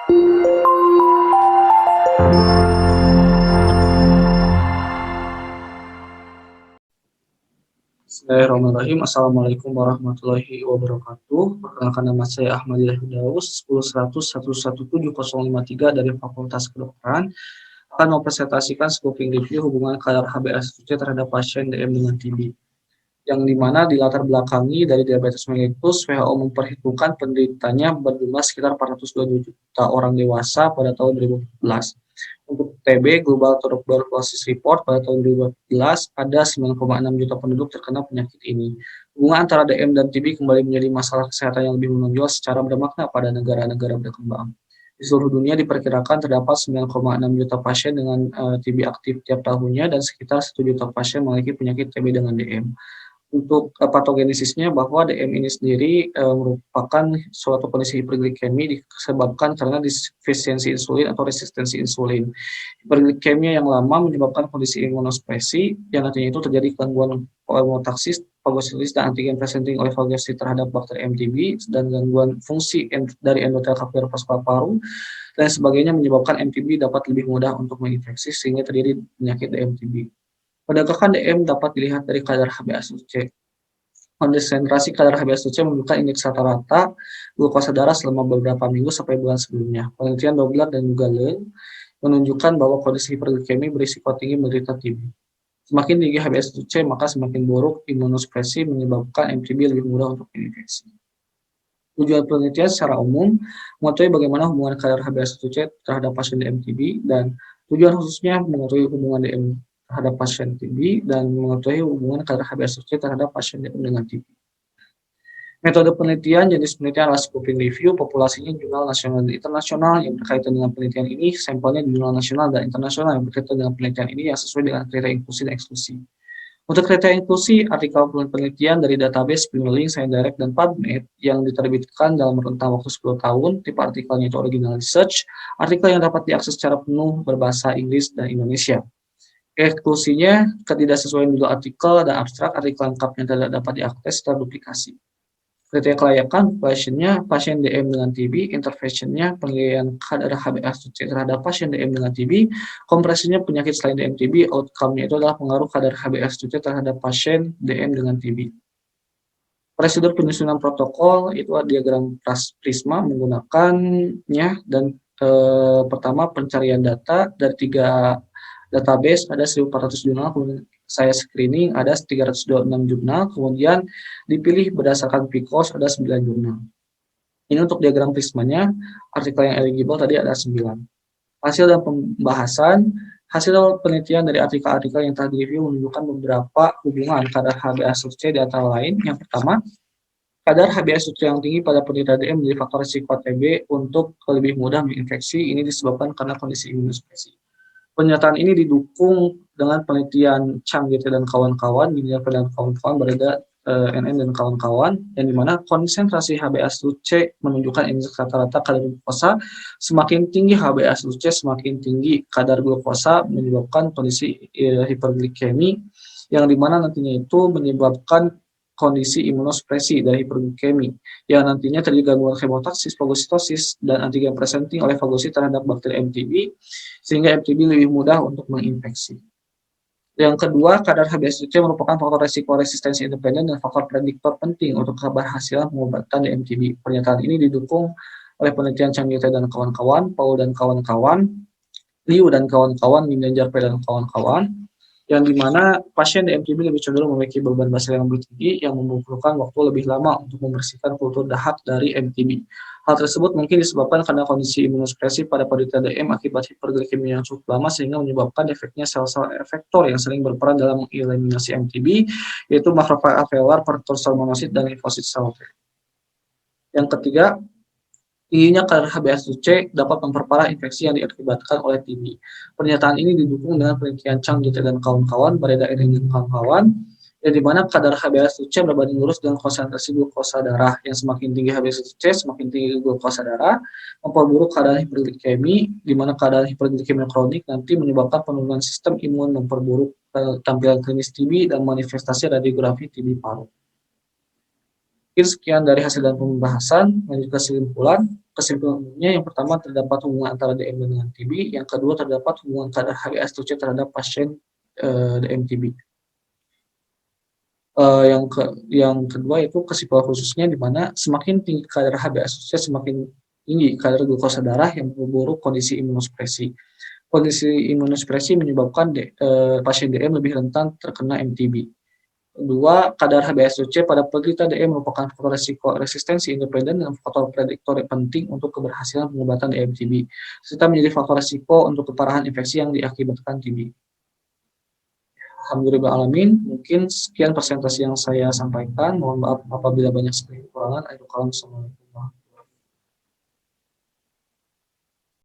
Bismillahirrahmanirrahim. Assalamualaikum warahmatullahi wabarakatuh. Perkenalkan, nama saya Ahmad Daus, 10.100.117.053 dari Fakultas Kedokteran, akan mempresentasikan scoping review hubungan kadar HbA1c terhadap pasien DM dengan TB, yang dimana dilatar belakangi dari diabetes mellitus. WHO memperhitungkan penderitanya berjumlah sekitar 422 juta orang dewasa pada tahun 2014. Untuk TB, Global Tuberculosis Report pada tahun 2014 ada 9,6 juta penduduk terkena penyakit ini. Hubungan antara DM dan TB kembali menjadi masalah kesehatan yang lebih menonjol secara bermakna pada negara-negara berkembang. Di seluruh dunia diperkirakan terdapat 9,6 juta pasien dengan TB aktif tiap tahunnya dan sekitar 1 juta pasien memiliki penyakit TB dengan DM. Untuk patogenesisnya, bahwa DM ini sendiri merupakan suatu kondisi hiperglikemi disebabkan karena defisiensi insulin atau resistensi insulin. Hiperglikemia yang lama menyebabkan kondisi imunospresi yang nantinya itu terjadi gangguan homeostasis, fagositosis, dan antigen presenting oleh fagosit terhadap bakteri MTB, dan gangguan fungsi dari endotel kapiler vaskul paru dan sebagainya menyebabkan MTB dapat lebih mudah untuk menginfeksi sehingga terjadi penyakit DMTB. Penegakan DM dapat dilihat dari kadar HbA1c. Konsentrasi kadar HbA1c menunjukkan indeks rata-rata glukosa darah selama beberapa minggu sampai bulan sebelumnya. Penelitian Dobler dan Galen menunjukkan bahwa kondisi hiperglikemi berisiko tinggi menderita TB. Semakin tinggi HbA1c, maka semakin buruk imunospresi menyebabkan MTB lebih mudah untuk menginfeksi. Tujuan penelitian secara umum mengetahui bagaimana hubungan kadar HbA1c terhadap pasien DMTB, dan tujuan khususnya mengetahui hubungan DM terhadap pasien TB dan mengetahui hubungan kadar HbA1c terhadap pasien DM dengan TB. Metode penelitian, jenis penelitian adalah scoping review, populasinya jurnal nasional dan internasional yang berkaitan dengan penelitian ini, sampelnya di jurnal nasional dan internasional yang berkaitan dengan penelitian ini yang sesuai dengan kriteria inklusi dan eksklusi. Untuk kriteria inklusi, artikel penelitian dari database PubMed, ScienceDirect, dan PubMed yang diterbitkan dalam rentang waktu 10 tahun, tipe artikelnya itu original research, artikel yang dapat diakses secara penuh berbahasa Inggris dan Indonesia. Eksklusinya, ketidaksesuaian judul artikel dan abstrak artikel lengkapnya tidak dapat diakses secara duplikasi. Kriteria kelayakan, pasiennya pasien DM dengan TB, interventionnya penilaian kadar HbA1c terhadap pasien DM dengan TB, kompresinya penyakit selain DM TB, outcome-nya itu adalah pengaruh kadar HbA1c terhadap pasien DM dengan TB. Prosedur penyusunan protokol itu ada diagram prisma menggunakannya, dan pertama pencarian data dari 3 database, ada 1.400 jurnal, kemudian saya screening ada 326 jurnal, kemudian dipilih berdasarkan PCOS ada 9 jurnal. Ini untuk diagram prismanya, artikel yang eligible tadi ada 9. Hasil dan pembahasan, hasil penelitian dari artikel-artikel yang telah direview menunjukkan beberapa hubungan kadar HbA1c di antara lain. Yang pertama, kadar HbA1c yang tinggi pada penderita DM menjadi faktor risiko TB untuk lebih mudah menginfeksi. Ini disebabkan karena kondisi imunospresi. Pernyataan ini didukung dengan penelitian Chang dan kawan-kawan, Minerva dan kawan-kawan, Bareda, NN dan kawan-kawan, yang dimana konsentrasi HbA1c menunjukkan indeks rata-rata kadar glukosa. Semakin tinggi HbA1c, semakin tinggi kadar glukosa, menyebabkan kondisi hiperglikemi, yang dimana nantinya itu menyebabkan kondisi imunospresi dari hiperglikemi, yang nantinya terjadi gangguan hemostasis, fagositosis, dan antigen presenting oleh fagosit terhadap bakteri MTB, sehingga MTB lebih mudah untuk menginfeksi. Yang kedua, kadar HbA1c merupakan faktor resiko resistensi independen dan faktor prediktor penting untuk keberhasilan pengobatan DMTB. Pernyataan ini didukung oleh penelitian Chang dan kawan-kawan, Paul dan kawan-kawan, Liu dan kawan-kawan, Minenjar dan kawan-kawan, yang dimana pasien DMTB lebih cenderung memiliki beban basal yang lebih tinggi yang membutuhkan waktu lebih lama untuk membersihkan kultur dahak dari MTB. Hal tersebut mungkin disebabkan karena kondisi imunospresi pada penderita DM akibat hiperglikemia yang cukup lama, sehingga menyebabkan defeknya sel-sel efektor yang sering berperan dalam eliminasi MTB, yaitu makrofag alveolar, pertusal monosit, dan limfosit sel. Yang ketiga, tingginya kadar HbA1c dapat memperparah infeksi yang diakibatkan oleh TB. Pernyataan ini didukung dengan penelitian Chang dan kawan-kawan, Bareda dan kawan-kawan, yang dimana kadar HbA1c berbanding lurus dengan konsentrasi glukosa darah. Yang semakin tinggi HbA1c, semakin tinggi glukosa darah, memperburuk keadaan hiperglikemi, di mana keadaan hiperglikemi kronik nanti menyebabkan penurunan sistem imun, memperburuk tampilan klinis TB dan manifestasi radiografi TB paru. Mungkin sekian dari hasil dan pembahasan. Lanjut ke kesimpulan. Kesimpulannya, yang pertama terdapat hubungan antara DM dengan TB, yang kedua terdapat hubungan kadar HbA1c terhadap pasien DM TB. Yang kedua itu kesimpulan khususnya di mana semakin tinggi kadar HbA1c semakin tinggi kadar glukosa darah yang memburuk kondisi imunosupresi. Kondisi imunosupresi menyebabkan pasien DM lebih rentan terkena MTB. Kedua, kadar HbA1c pada penderita DM merupakan faktor risiko resistensi independen dan faktor prediktor penting untuk keberhasilan pengobatan DM TB, serta menjadi faktor risiko untuk keparahan infeksi yang diakibatkan TB. Alhamdulillahirrahmanirrahim, mungkin sekian presentasi yang saya sampaikan. Mohon maaf apabila banyak sekali kekurangan. Assalamualaikum warahmatullahi wabarakatuh.